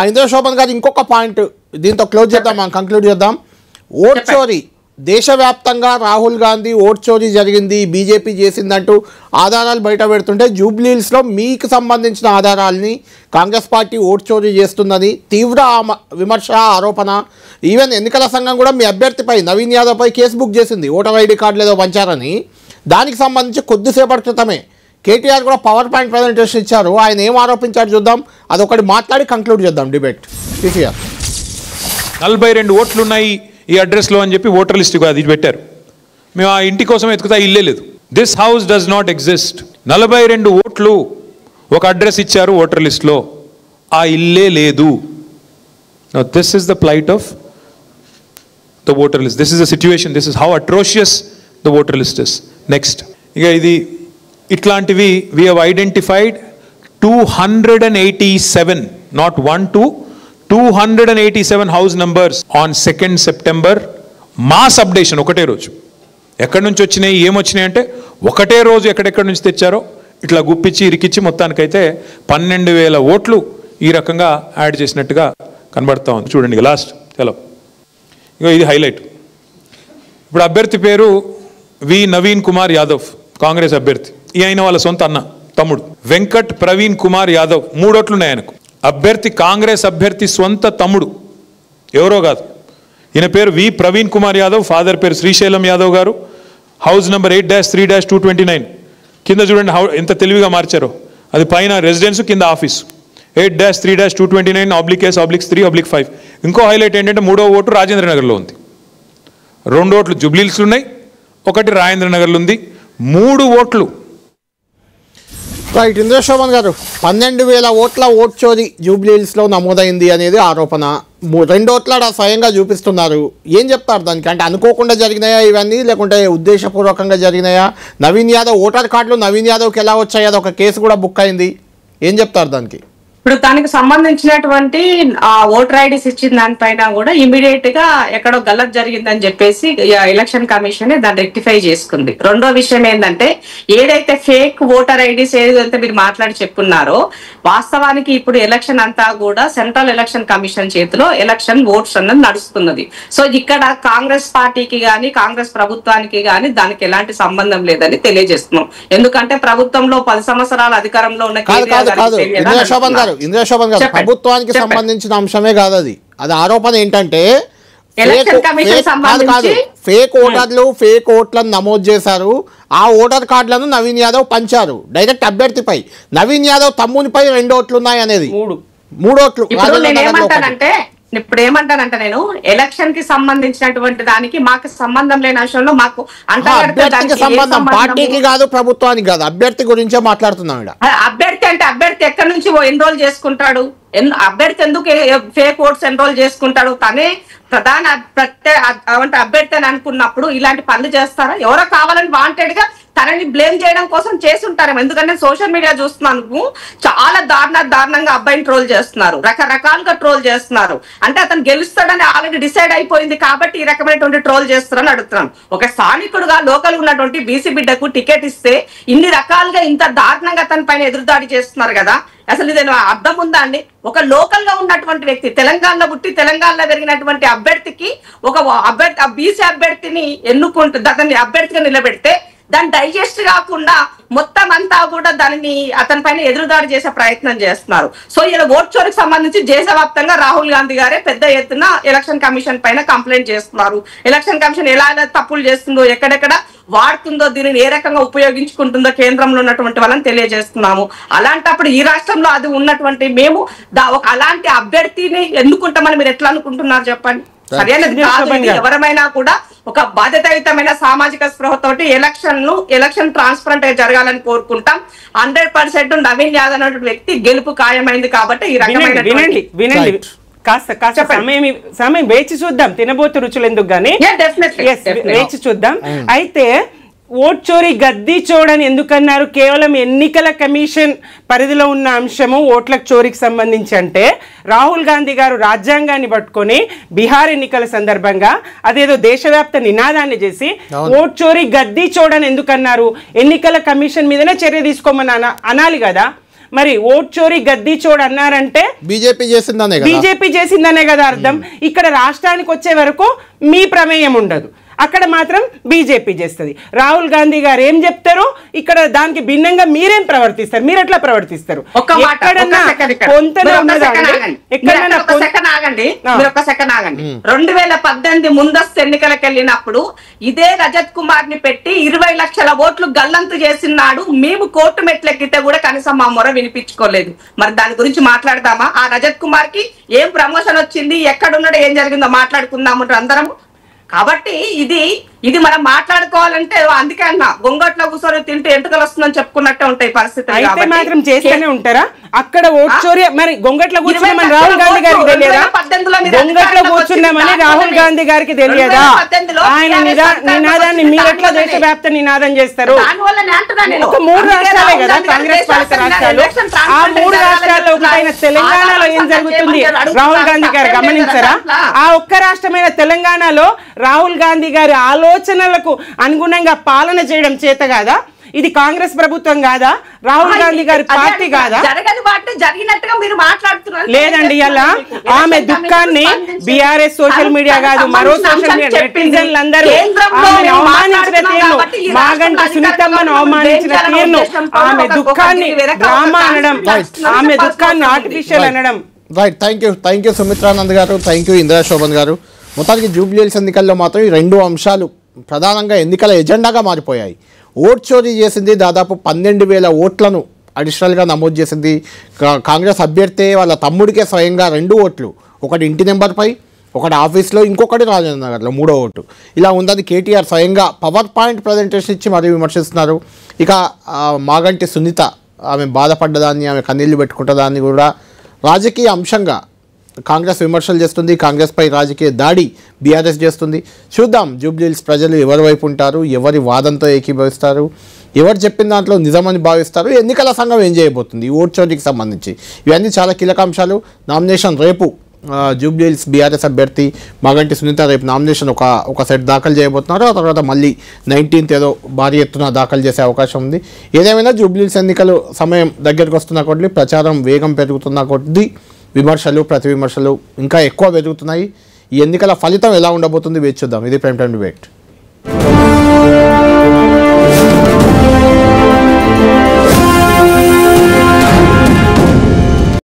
ఇంద్రశోభన్ గారు ఇంకొక పాయింట్ దీంతో క్లోజ్ చేద్దాం, మనం కంక్లూడ్ చేద్దాం. ఓట్ చోరీ దేశవ్యాప్తంగా రాహుల్ గాంధీ ఓట్ చోరీ జరిగింది, బీజేపీ చేసిందంటూ ఆధారాలు బయట పెడుతుంటే జూబ్లీహిల్స్లో మీకు సంబంధించిన ఆధారాలని కాంగ్రెస్ పార్టీ ఓట్ చోరీ చేస్తుందని తీవ్ర విమర్శ ఆరోపణ. ఈవెన్ ఎన్నికల సంఘం కూడా మీ అభ్యర్థిపై నవీన్ యాదవ్పై కేసు బుక్ చేసింది, ఓటర్ ఐడి కార్డులు ఏదో పంచారని. దానికి సంబంధించి కొద్దిసేపటి క్రితమే కేటీఆర్ కూడా పవర్ పాయింట్ ప్రజెంటేషన్ ఇచ్చారు. ఆయన ఏం ఆరోపించారు చూద్దాం, అదొకటి మాట్లాడి కంక్లూడ్ చేద్దాం డిబేట్. కేటీఆర్ 42 ఓట్లు ఉన్నాయి ఈ అడ్రస్లో అని చెప్పి ఓటర్ లిస్ట్ అది పెట్టారు. మేము ఆ ఇంటి కోసం ఎత్తుకుతా ఇల్లే లేదు. This house does not exist. 42 ఓట్లు ఒక అడ్రస్ ఇచ్చారు ఓటర్ లిస్ట్లో, ఆ ఇల్లే లేదు. This is the plight of the voter list. This is the situation. This is how atrocious the voter list is. Next ఇక ఇది ఇట్లాంటివి we have identified 287, not 1, 2, 287 house numbers on 2nd September. Mass updation ఒకటే రోజు. ఎక్కడి నుంచి వచ్చినాయి ఏమొచ్చినాయి అంటే ఒకటే రోజు ఎక్కడెక్కడి నుంచి తెచ్చారో ఇట్లా గుప్పించి ఇరికిచ్చి మొత్తానికైతే 12,000 ఓట్లు ఈ రకంగా యాడ్ చేసినట్టుగా కనబడతా ఉంది. చూడండి లాస్ట్ హలో, ఇగో ఇది హైలైట్. ఇప్పుడు అభ్యర్థి పేరు వి నవీన్ కుమార్ యాదవ్, కాంగ్రెస్ అభ్యర్థి. ఈ అయిన వాళ్ళ సొంత అన్న తమ్ముడు వెంకట్ ప్రవీణ్ కుమార్ యాదవ్. 3 ఓట్లున్నాయి ఆయనకు. అభ్యర్థి కాంగ్రెస్ అభ్యర్థి సొంత తమ్ముడు, ఎవరో కాదు. ఈయన పేరు వి ప్రవీణ్ కుమార్ యాదవ్, ఫాదర్ పేరు శ్రీశైలం యాదవ్ గారు. House number 8-3-229. కింద చూడండి ఎంత తెలివిగా మార్చారో. అది పైన రెసిడెన్స్, కింద ఆఫీస్. 8-3-229/S/3/5. ఇంకో హైలైట్ ఏంటంటే 3వ ఓటు రాజేంద్ర నగర్లో ఉంది. 2 ఓట్లు జూబ్లీహిల్స్లో ఉన్నాయి, 1 రాజేంద్ర నగర్లో ఉంది. 3 ఓట్లు. రైట్ ఇంద్రశోభన్ గారు, 12,000 ఓట్ల ఓట్ చోరీ జూబ్లీహిల్స్లో నమోదైంది అనేది ఆరోపణ. 2 ఓట్ల స్వయంగా చూపిస్తున్నారు. ఏం చెప్తారు దానికి? అంటే అనుకోకుండా జరిగినాయా ఇవన్నీ, లేకుంటే ఉద్దేశపూర్వకంగా జరిగినాయా? నవీన్ యాదవ్ ఓటర్ కార్డులు నవీన్ యాదవ్కి ఎలా వచ్చాయి, అది ఒక కేసు కూడా బుక్ అయింది. ఏం చెప్తారు దానికి? ఇప్పుడు దానికి సంబంధించినటువంటి ఓటర్ ఐడీస్ ఇచ్చిన దానిపైన కూడా ఇమీడియట్ గా ఎక్కడో గలత్ జరిగిందని చెప్పేసి ఎలక్షన్ కమిషన్ దాన్ని రెక్టిఫై చేసుకుంది. రెండో విషయం ఏంటంటే ఏదైతే ఫేక్ ఓటర్ ఐడీస్ ఏదైతే మీరు మాట్లాడి చెప్పున్నారో, వాస్తవానికి ఇప్పుడు ఎలక్షన్ అంతా కూడా సెంట్రల్ ఎలక్షన్ కమిషన్ చేతిలో ఎలక్షన్ ఓట్స్ అన్నది నడుస్తున్నది. సో ఇక్కడ కాంగ్రెస్ పార్టీకి గాని కాంగ్రెస్ ప్రభుత్వానికి గాని దానికి ఎలాంటి సంబంధం లేదని తెలియజేస్తున్నాం. ఎందుకంటే ప్రభుత్వంలో 10 సంవత్సరాల అధికారంలో ఉన్న ఇంద్రశోభన్ గారు, ప్రభుత్వానికి సంబంధించిన అంశమే కాదు అది. అది ఆరోపణ ఏంటంటే ఫేక్ ఓటర్లు ఫేక్ ఓట్లను నమోదు చేశారు. ఆ ఓటర్ కార్డులను నవీన్ యాదవ్ పంచారు డైరెక్ట్ అభ్యర్థిపై. నవీన్ యాదవ్ తమ్మునిపై 2 ఓట్లు ఉన్నాయి అనేది. 3 ఓట్లు. ఇప్పుడు ఏమంటానంటే నేను ఎలక్షన్ కి సంబంధించినటువంటి దానికి మాకు సంబంధం లేని అంశంలో మాకు పార్టీకి కాదు ప్రభుత్వానికి కాదు, అభ్యర్థి గురించే మాట్లాడుతున్నాం. అభ్యర్థి అంటే అభ్యర్థి ఎక్కడి నుంచి ఎన్రోల్ చేసుకుంటాడు? అభ్యర్థి ఎందుకు ఫేక్ ఓట్స్ ఎన్రోల్ చేసుకుంటాడు? తనే ప్రధాన అభ్యర్థి అని అనుకున్నప్పుడు ఇలాంటి పనులు చేస్తారా? ఎవరో కావాలని వాంటెడ్ గా తనని బ్లేమ్ చేయడం కోసం చేసి ఉంటారేమో. ఎందుకంటే సోషల్ మీడియా చూస్తున్నాను, చాలా దారుణంగా అబ్బాయిని ట్రోల్ చేస్తున్నారు, రకరకాలుగా ట్రోల్ చేస్తున్నారు. అంటే అతను గెలుస్తాడని ఆల్రెడీ డిసైడ్ అయిపోయింది కాబట్టి ఈ రకమైనటువంటి ట్రోల్ చేస్తారని అడుగుతున్నాను. ఒక స్థానికుడుగా లోకల్ ఉన్నటువంటి బీసీ బిడ్డకు టికెట్ ఇస్తే ఇన్ని రకాలుగా ఇంత దారుణంగా అతని పైన ఎదురుదాడి చేస్తున్నారు కదా. అసలు ఇది అర్థం ఉందా అండి? ఒక లోకల్ గా ఉన్నటువంటి వ్యక్తి, తెలంగాణలో పుట్టి తెలంగాణలో పెరిగినటువంటి అభ్యర్థికి ఒక బీసీ అభ్యర్థిని ఎన్నుకుంటుంది, అతన్ని అభ్యర్థిగా నిలబెడితే దాన్ని డైజెస్ట్ కాకుండా మొత్తం అంతా కూడా దానిని అతని పైన ఎదురుదాడి చేసే ప్రయత్నం చేస్తున్నారు. సో ఇలా ఓట్ చోరీకి సంబంధించి దేశవ్యాప్తంగా రాహుల్ గాంధీ గారే పెద్ద ఎత్తున ఎలక్షన్ కమిషన్ పైన కంప్లైంట్ చేస్తున్నారు. ఎలక్షన్ కమిషన్ ఎలా తప్పులు చేస్తుందో, ఎక్కడెక్కడ వాడుతుందో, దీనిని ఏ రకంగా ఉపయోగించుకుంటుందో కేంద్రంలో ఉన్నటువంటి వాళ్ళని తెలియజేస్తున్నాము. అలాంటప్పుడు ఈ రాష్ట్రంలో అది ఉన్నటువంటి మేము అలాంటి అభ్యర్థిని ఎన్నుకుంటామని మీరు ఎట్లా అనుకుంటున్నారు చెప్పండి? సరైనది కాదు. ఎవరమైనా కూడా ఒక బాధ్యతాయుతమైన సామాజిక స్పృహతోటి ఎలక్షన్ ట్రాన్స్పరెంట్ గా జరగాలని కోరుకుంటాం. 100% నవీన్ యాదవ్ అనే వ్యక్తి గెలుపు ఖాయమైంది కాబట్టి ఈ రకమైన కాస్త సమయం వేచి చూద్దాం. తినబోతు రుచులు ఎందుకు గానీ వేచి చూద్దాం. అయితే ఓట్ చోరీ గద్దీ చోడని ఎందుకన్నారు? కేవలం ఎన్నికల కమిషన్ పరిధిలో ఉన్న అంశము ఓట్ల చోరీకి సంబంధించి అంటే రాహుల్ గాంధీ గారు రాజ్యాంగాన్ని పట్టుకొని బీహార్ ఎన్నికల సందర్భంగా అదేదో దేశవ్యాప్త నినాదాన్ని చేసి ఓట్ చోరీ గద్దీ చోడని ఎందుకన్నారు? ఎన్నికల కమిషన్ మీదనే చర్య తీసుకోమని అనాలి కదా. మరి ఓట్ చోరీ గద్దీ చోడు అన్నారంటే బీజేపీ చేసిందనే కదా అర్థం. ఇక్కడ రాష్ట్రానికి వచ్చే వరకు మీ ప్రమేయం ఉండదు, అక్కడ మాత్రం బీజేపీ చేస్తుంది. రాహుల్ గాంధీ గారు ఏం చెప్తారు, ఇక్కడ దానికి భిన్నంగా మీరేం ప్రవర్తిస్తారు, మీరు ఎట్లా ప్రవర్తిస్తారు? 2018 ముందస్తు ఎన్నికలకు వెళ్ళినప్పుడు ఇదే రజత్ కుమార్ ని పెట్టి 20 లక్షల ఓట్లు గల్లంతు చేసినాడు. మేము కోర్టు మెట్లెక్కితే కూడా కనీసం మా మొర వినిపించుకోలేదు. మరి దాని గురించి మాట్లాడదామా? ఆ రజత్ కుమార్ కి ఏం ప్రమోషన్ వచ్చింది, ఎక్కడున్నాడో, ఏం జరిగిందో మాట్లాడుకుందాము అందరము. కాబట్టి ఇది మనం మాట్లాడుకోవాలంటే అందుకే అన్నా గొంగట్లో కూర్చొని తింటే ఎంటుకలు వస్తుందని చెప్పుకున్నట్టే ఉంటాయి పరిస్థితులు. మాత్రం చేస్తూనే ఉంటారా అక్కడ ఓట్ చోరీ? మరి గొంగట్లో కూర్చున్నామని రాహుల్ గాంధీ గారికి తెలియదా? గొంగట్లో కూర్చున్నామని రాహుల్ గాంధీ గారికి తెలియదా? ఆయన నినాదాన్ని మీరెట్లా దేశవ్యాప్త నినాదం చేస్తారు? ఒక 3 రాష్ట్రాలే కదా కాంగ్రెస్ పాలిత రాష్ట్రాలు. ఆ 3 రాష్ట్రాల్లో ఒకటైన తెలంగాణలో ఏం జరుగుతుంది రాహుల్ గాంధీ గారు గమనించరా? ఆ ఒక్క రాష్ట్రమైన తెలంగాణలో రాహుల్ గాంధీ గారి ఆలోచనలకు అనుగుణంగా పాలన చేయడం చేత కాదా? ఇది కాంగ్రెస్ ప్రభుత్వం కాదా? రాహుల్ గాంధీ గారి పార్టీ కాదా? లేదండి. అలా ఆమె దుఃఖాన్ని బీఆర్ఎస్ సోషల్ మీడియా కాదు, మరో సోషల్ మీడియా నెటిజన్లు అందరూ ఆమెను అవమానించిన తీరును, మాగంటి సునీతమ్మను అవమానించిన తీరును, ఆమె దుఃఖాన్ని డ్రామా అనడం, ఆమె దుఃఖాన్ని ఆర్టిఫిషియల్ అనడం. రైట్. థ్యాంక్ యూ సుమిత్రానంద్ గారు, థ్యాంక్ యూ ఇందిరా శోభన్ గారు. మొత్తానికి జూబ్లీహిల్స్ ఎన్నికల్లో మాత్రం ఈ 2 అంశాలు ప్రధానంగా ఎన్నికల ఎజెండాగా మారిపోయాయి. ఓట్ చోరీ చేసింది, దాదాపు 12,000 ఓట్లను అడిషనల్గా నమోదు చేసింది కాంగ్రెస్ అభ్యర్థి. వాళ్ళ తమ్ముడికే స్వయంగా 2 ఓట్లు, ఒకటి ఇంటి నెంబర్పై, ఒకటి ఆఫీస్లో, ఇంకొకటి రాజేంద్ర నగర్లో 3వ ఓటు. ఇలా ఉందని కేటీఆర్ స్వయంగా పవర్ పాయింట్ ప్రజెంటేషన్ ఇచ్చి మరీ విమర్శిస్తున్నారు. ఇక మాగంటి సునీత ఆమె బాధపడ్డదాన్ని, ఆమె కన్నీళ్లు పెట్టుకుంటుందాన్ని కూడా రాజకీయ అంశంగా కాంగ్రెస్ విమర్శలు చేస్తుంది. కాంగ్రెస్పై రాజకీయ దాడి బీఆర్ఎస్ చేస్తుంది. చూద్దాం జూబ్లీహిల్స్ ప్రజలు ఎవరి వైపు ఉంటారు, ఎవరి వాదంతో ఏకీభవిస్తారు, ఎవరు చెప్పిన దాంట్లో నిజమని భావిస్తారు, ఎన్నికల సంఘం ఏం చేయబోతుంది ఓట్ చోరీకి సంబంధించి, ఇవన్నీ చాలా కీలక అంశాలు. నామినేషన్ రేపు జూబ్లీహిల్స్ బీఆర్ఎస్ అభ్యర్థి మాగంటి సునీత రేపు నామినేషన్ ఒక సెట్ దాఖలు చేయబోతున్నారు. ఆ తర్వాత మళ్ళీ 19th ఏదో భారీ ఎత్తున దాఖలు చేసే అవకాశం ఉంది. ఏదేమైనా జూబ్లీహిల్స్ ఎన్నికలు సమయం దగ్గరికి వస్తున్న కొద్దీ, ప్రచారం వేగం పెరుగుతున్న కొద్దీ విమర్శలు, ప్రతి విమర్శలు ఇంకా ఎక్కువ పెరుగుతున్నాయి. ఈ ఎన్నికల ఫలితం ఎలా ఉండబోతుంది వేచి చూద్దాం. ఇది ప్రైమ్ టైమ్ డిబేట్.